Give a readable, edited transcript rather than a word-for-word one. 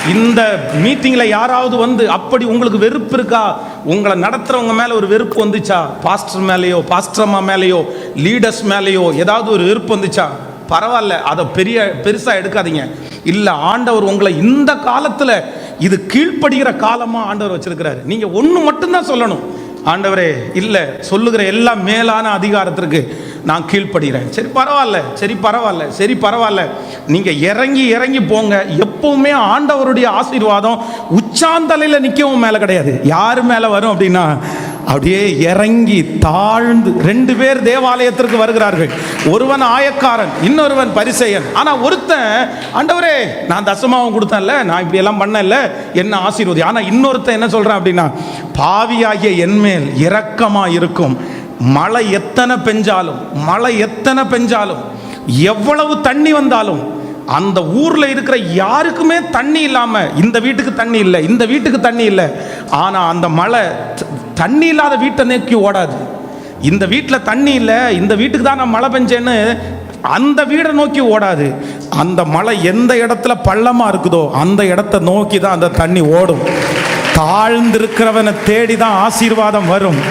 இந்த மீட்டிங்ல யாராவது வந்து அப்படி உங்களுக்கு வெறுப்பு இருக்கா, உங்களை நடத்துறவங்க மேல ஒரு வெறுப்பு வந்துச்சா, பாஸ்டர் மேலேயோ பாஸ்டர்மா மேலேயோ லீடர்ஸ் மேலேயோ ஏதாவது ஒரு வெறுப்பு வந்துச்சா, பரவாயில்ல, அதை பெருசா எடுக்காதீங்க. இல்ல, ஆண்டவர் உங்களை இந்த காலத்துல இது கீழ்ப்படுகிற காலமா ஆண்டவர் வச்சிருக்கிறாரு. நீங்க ஒண்ணு மட்டும்தான் சொல்லணும், ஆண்டவரே இல்ல, சொல்லுகிற எல்லா மேலான அதிகாரத்திற்கு நான் கீழ்ப்படுகிறேன். சரி பரவாயில்ல, சரி பரவாயில்ல, சரி பரவாயில்ல. நீங்க இறங்கி இறங்கி போங்க. எப்பவுமே ஆண்டவருடைய ஆசீர்வாதம் உச்சாந்தலையில நிற்கவும் மேல கிடையாது. யாரு மேல வரும் அப்படின்னா, அப்படியே இறங்கி தாழ்ந்து. 2 பேர் தேவாலயத்திற்கு வருகிறார்கள். ஒருவன் ஆயக்காரன், இன்னொருவன் பரிசேயன். ஆனா ஒருத்தன், ஆண்டவரே நான் தசமாவும் கொடுத்தேன்ல, நான் இப்படி எல்லாம் பண்ணல, என்ன ஆசீர்வதி. ஆனா இன்னொருத்தன் என்ன சொல்றான் அப்படின்னா, பாவியாகிய என்மேல் இரக்கமா இருக்கும். மழை எத்தனை பெஞ்சாலும் எவ்வளவு தண்ணி வந்தாலும் அந்த ஊர்ல இருக்கிற யாருக்குமே தண்ணி இல்லாம, இந்த வீட்டுக்கு தண்ணி இல்லை, இந்த வீட்டுக்கு தண்ணி இல்லை, ஆனா அந்த மழை தண்ணி இல்லாத வீட்டை நோக்கி ஓடாது. இந்த வீட்டில் தண்ணி இல்லை, இந்த வீட்டுக்கு தான் நான் மழை பெஞ்சேன்னு அந்த வீடை நோக்கி ஓடாது. அந்த மழை எந்த இடத்துல பள்ளமா இருக்குதோ அந்த இடத்தை நோக்கி தான் அந்த தண்ணி ஓடும். தாழ்ந்திருக்கிறவனை தேடி தான் ஆசீர்வாதம் வரும்.